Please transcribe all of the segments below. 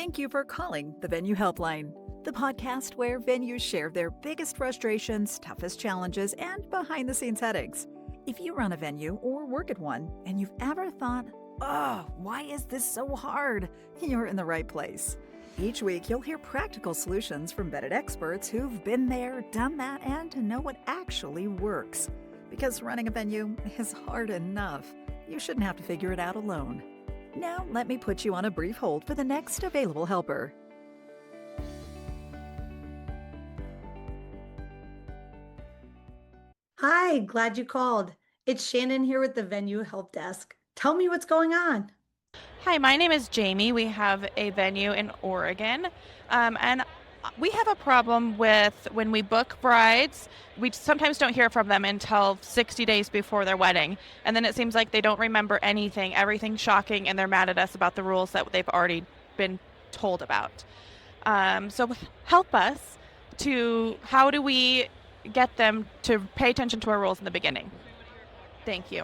Thank you for calling the Venue Helpline, the podcast where venues share their biggest frustrations, toughest challenges, and behind the scenes headaches. If you run a venue or work at one and you've ever thought, oh, why is this so hard? You're in the right place. Each week, you'll hear practical solutions from vetted experts who've been there, done that, and know what actually works. Because running a venue is hard enough. You shouldn't have to figure it out alone. Now, let me put you on a brief hold for the next available helper. Hi, glad you called. It's Shannon here with the Venue Help Desk. Tell me what's going on. Hi, my name is Jamie. We have a venue in Oregon, and we have a problem with when we book brides. We sometimes don't hear from them until 60 days before their wedding, and then it seems like they don't remember anything, everything's shocking, and they're mad at us about the rules that they've already been told about. So help us to, how do we get them to pay attention to our rules in the beginning? Thank you.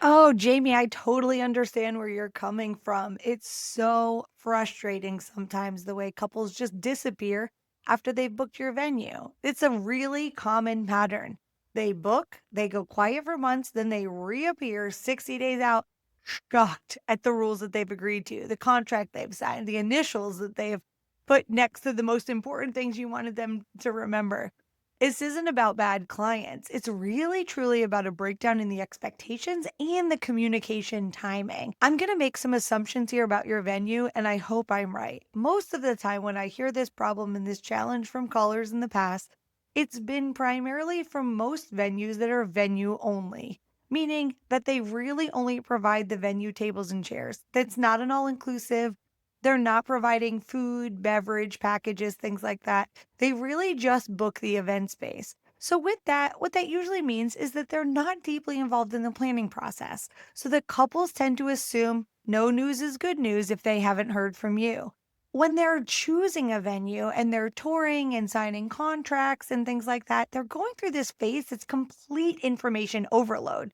Oh, Jamie, I totally understand where you're coming from. It's so frustrating sometimes the way couples just disappear after they've booked your venue. It's a really common pattern. They book, they go quiet for months, then they reappear 60 days out, shocked at the rules that they've agreed to, the contract they've signed, the initials that they have put next to the most important things you wanted them to remember. This isn't about bad clients. It's really truly about a breakdown in the expectations and the communication timing. I'm going to make some assumptions here about your venue, and I hope I'm right. Most of the time, when I hear this problem and this challenge from callers in the past, it's been primarily from most venues that are venue only, meaning that they really only provide the venue tables and chairs. That's not an all inclusive. They're not providing food, beverage, packages, things like that. They really just book the event space. So with that, what that usually means is that they're not deeply involved in the planning process. So the couples tend to assume no news is good news if they haven't heard from you. When they're choosing a venue and they're touring and signing contracts and things like that, they're going through this phase that's complete information overload.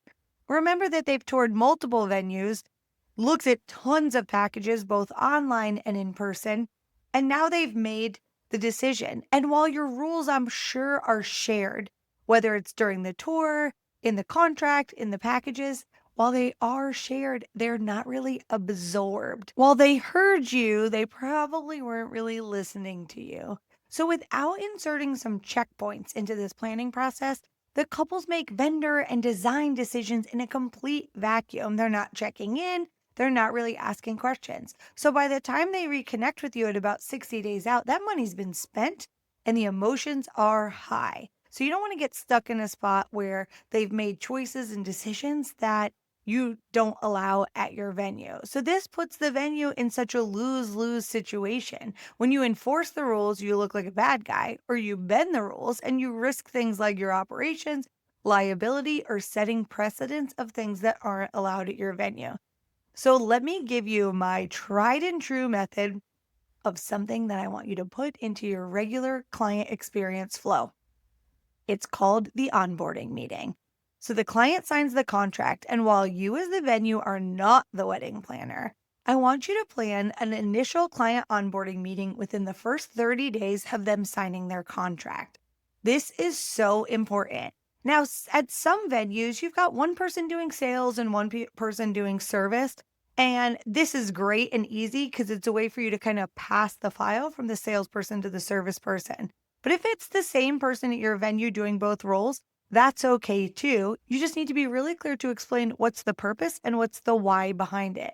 Remember that they've toured multiple venues, looks at tons of packages, both online and in person, and now they've made the decision. And while your rules, I'm sure, are shared, whether it's during the tour, in the contract, in the packages, while they are shared, they're not really absorbed. While they heard you, they probably weren't really listening to you. So without inserting some checkpoints into this planning process, the couples make vendor and design decisions in a complete vacuum. They're not checking in. They're not really asking questions. So by the time they reconnect with you at about 60 days out, that money's been spent and the emotions are high. So you don't want to get stuck in a spot where they've made choices and decisions that you don't allow at your venue. So this puts the venue in such a lose-lose situation. When you enforce the rules, you look like a bad guy, or you bend the rules and you risk things like your operations, liability, or setting precedents of things that aren't allowed at your venue. So let me give you my tried and true method of something that I want you to put into your regular client experience flow. It's called the onboarding meeting. So the client signs the contract, and while you as the venue are not the wedding planner, I want you to plan an initial client onboarding meeting within the first 30 days of them signing their contract. This is so important. Now, at some venues, you've got one person doing sales and one person doing service. And this is great and easy because it's a way for you to kind of pass the file from the salesperson to the service person. But if it's the same person at your venue doing both roles, that's okay too. You just need to be really clear to explain what's the purpose and what's the why behind it.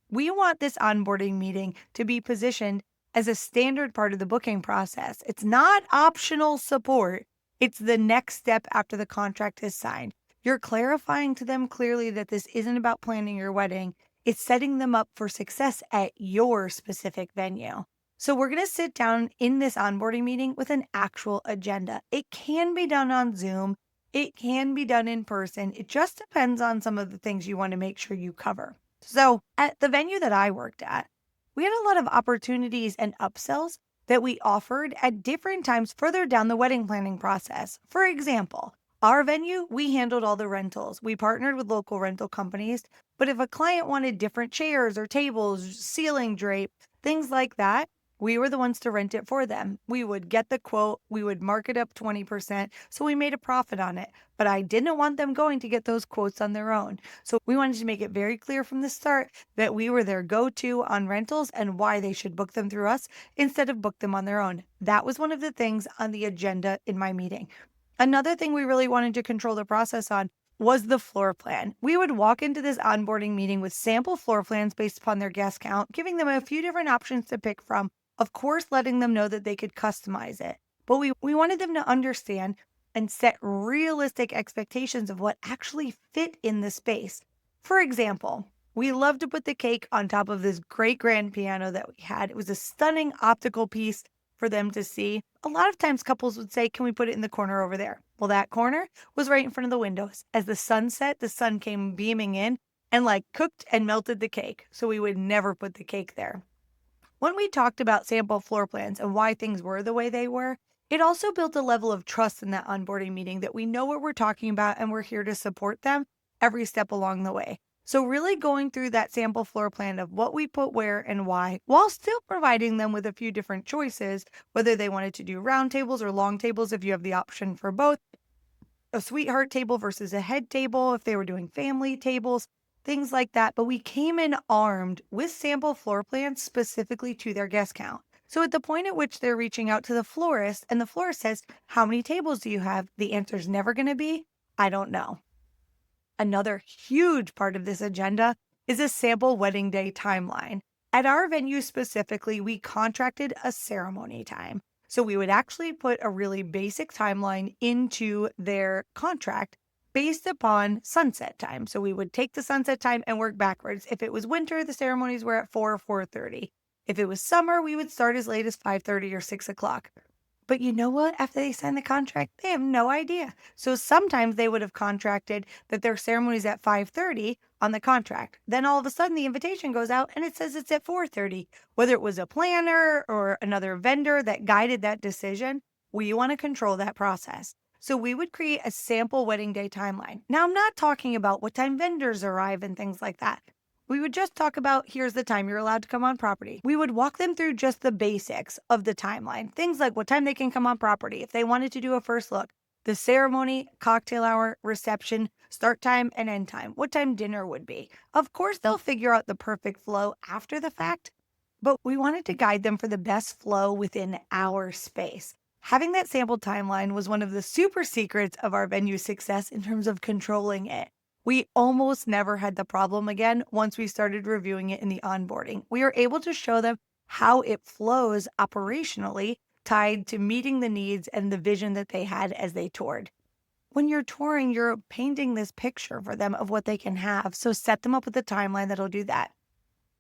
We want this onboarding meeting to be positioned as a standard part of the booking process. It's not optional support. It's the next step after the contract is signed. You're clarifying to them clearly that this isn't about planning your wedding. It's setting them up for success at your specific venue. So we're going to sit down in this onboarding meeting with an actual agenda. It can be done on Zoom. It can be done in person. It just depends on some of the things you want to make sure you cover. So at the venue that I worked at, we had a lot of opportunities and upsells that we offered at different times further down the wedding planning process. For example, our venue, we handled all the rentals. We partnered with local rental companies, but if a client wanted different chairs or tables, ceiling drape, things like that. We were the ones to rent it for them. We would get the quote, we would mark it up 20%, so we made a profit on it. But I didn't want them going to get those quotes on their own. So we wanted to make it very clear from the start that we were their go-to on rentals and why they should book them through us instead of book them on their own. That was one of the things on the agenda in my meeting. Another thing we really wanted to control the process on was the floor plan. We would walk into this onboarding meeting with sample floor plans based upon their guest count, giving them a few different options to pick from. Of course, letting them know that they could customize it. But we wanted them to understand and set realistic expectations of what actually fit in the space. For example, we love to put the cake on top of this great grand piano that we had. It was a stunning optical piece for them to see. A lot of times couples would say, can we put it in the corner over there? Well, that corner was right in front of the windows. As the sun set, the sun came beaming in and cooked and melted the cake. So we would never put the cake there. When we talked about sample floor plans and why things were the way they were, it also built a level of trust in that onboarding meeting that we know what we're talking about and we're here to support them every step along the way. So really going through that sample floor plan of what we put where and why, while still providing them with a few different choices, whether they wanted to do round tables or long tables if you have the option for both, a sweetheart table versus a head table if they were doing family tables, things like that. But we came in armed with sample floor plans specifically to their guest count. So at the point at which they're reaching out to the florist and the florist says, how many tables do you have? The answer is never going to be, I don't know. Another huge part of this agenda is a sample wedding day timeline. At our venue specifically, we contracted a ceremony time. So we would actually put a really basic timeline into their contract based upon sunset time. So we would take the sunset time and work backwards. If it was winter, the ceremonies were at 4 or 4:30. If it was summer, we would start as late as 5:30 or 6 o'clock. But you know what? After they sign the contract, they have no idea. So sometimes they would have contracted that their ceremony is at 5:30 on the contract. Then all of a sudden the invitation goes out and it says it's at 4:30. Whether it was a planner or another vendor that guided that decision, we want to control that process. So we would create a sample wedding day timeline. Now, I'm not talking about what time vendors arrive and things like that. We would just talk about, here's the time you're allowed to come on property. We would walk them through just the basics of the timeline. Things like what time they can come on property. If they wanted to do a first look, the ceremony, cocktail hour, reception, start time and end time, what time dinner would be. Of course, they'll figure out the perfect flow after the fact, but we wanted to guide them for the best flow within our space. Having that sample timeline was one of the super secrets of our venue success in terms of controlling it. We almost never had the problem again once we started reviewing it in the onboarding. We were able to show them how it flows operationally, tied to meeting the needs and the vision that they had as they toured. When you're touring, you're painting this picture for them of what they can have. So set them up with a timeline that'll do that.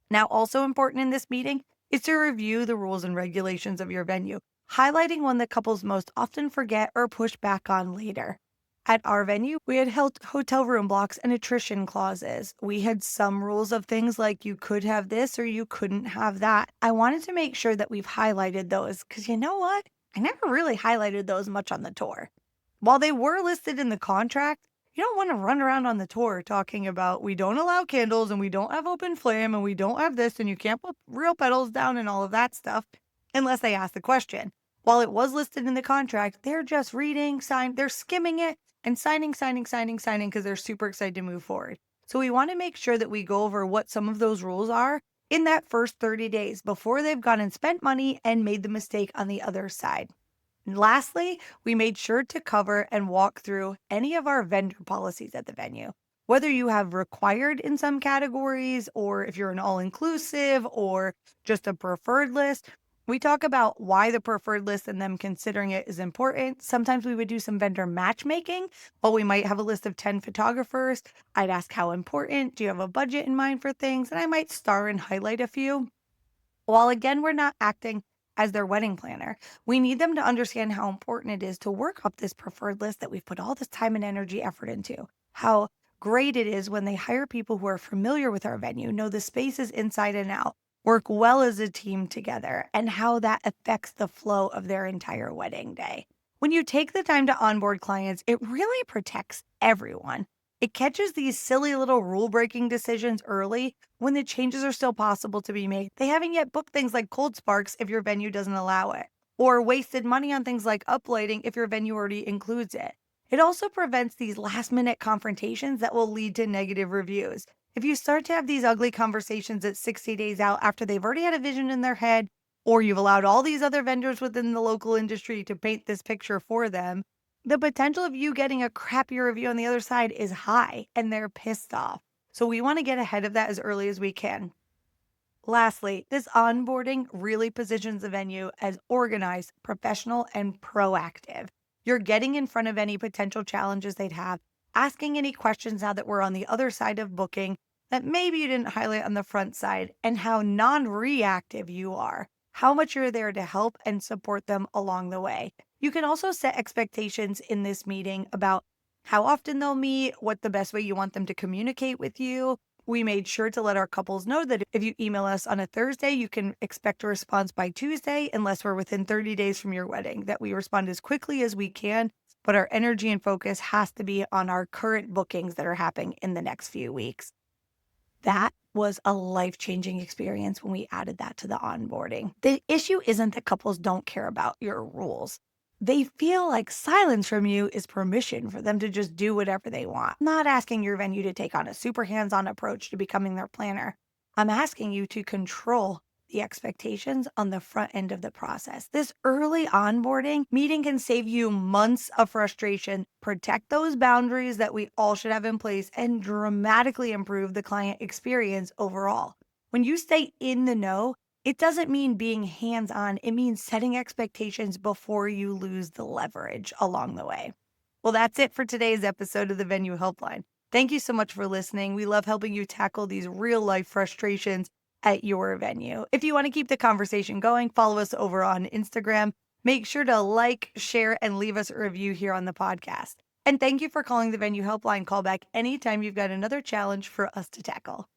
Now, also important in this meeting is to review the rules and regulations of your venue, highlighting one that couples most often forget or push back on later. At our venue, we had held hotel room blocks and attrition clauses. We had some rules of things like you could have this or you couldn't have that. I wanted to make sure that we've highlighted those because you know what? I never really highlighted those much on the tour. While they were listed in the contract, you don't want to run around on the tour talking about we don't allow candles and we don't have open flame and we don't have this and you can't put real petals down and all of that stuff unless they ask the question. While it was listed in the contract, they're just reading, they're skimming it and signing because they're super excited to move forward. So we want to make sure that we go over what some of those rules are in that first 30 days before they've gone and spent money and made the mistake on the other side. And lastly, we made sure to cover and walk through any of our vendor policies at the venue. Whether you have required in some categories or if you're an all-inclusive or just a preferred list, we talk about why the preferred list and them considering it is important. Sometimes we would do some vendor matchmaking. While we might have a list of 10 photographers, I'd ask how important, do you have a budget in mind for things? And I might star and highlight a few. While again, we're not acting as their wedding planner, we need them to understand how important it is to work up this preferred list that we've put all this time and energy effort into. How great it is when they hire people who are familiar with our venue, know the spaces inside and out, work well as a team together, and how that affects the flow of their entire wedding day. When you take the time to onboard clients, it really protects everyone. It catches these silly little rule-breaking decisions early when the changes are still possible to be made. They haven't yet booked things like cold sparks if your venue doesn't allow it, or wasted money on things like uplighting if your venue already includes it. It also prevents these last-minute confrontations that will lead to negative reviews. If you start to have these ugly conversations at 60 days out after they've already had a vision in their head, or you've allowed all these other vendors within the local industry to paint this picture for them, the potential of you getting a crappier review on the other side is high and they're pissed off. So we want to get ahead of that as early as we can. Lastly, this onboarding really positions the venue as organized, professional, and proactive. You're getting in front of any potential challenges they'd have, asking any questions now that we're on the other side of booking that maybe you didn't highlight on the front side, and how non-reactive you are, how much you're there to help and support them along the way. You can also set expectations in this meeting about how often they'll meet, what the best way you want them to communicate with you. We made sure to let our couples know that if you email us on a Thursday, you can expect a response by Tuesday, unless we're within 30 days from your wedding, that we respond as quickly as we can, but our energy and focus has to be on our current bookings that are happening in the next few weeks. That was a life-changing experience when we added that to the onboarding. The issue isn't that couples don't care about your rules. They feel like silence from you is permission for them to just do whatever they want. I'm not asking your venue to take on a super hands-on approach to becoming their planner. I'm asking you to control the expectations on the front end of the process. This early onboarding meeting can save you months of frustration, protect those boundaries that we all should have in place, and dramatically improve the client experience overall. When you stay in the know, it doesn't mean being hands-on. It means setting expectations before you lose the leverage along the way. Well, that's it for today's episode of the Venue Helpline. Thank you so much for listening. We love helping you tackle these real-life frustrations at your venue. If you want to keep the conversation going, follow us over on Instagram. Make sure to like, share, and leave us a review here on the podcast. And thank you for calling the Venue Helpline. Call back anytime you've got another challenge for us to tackle.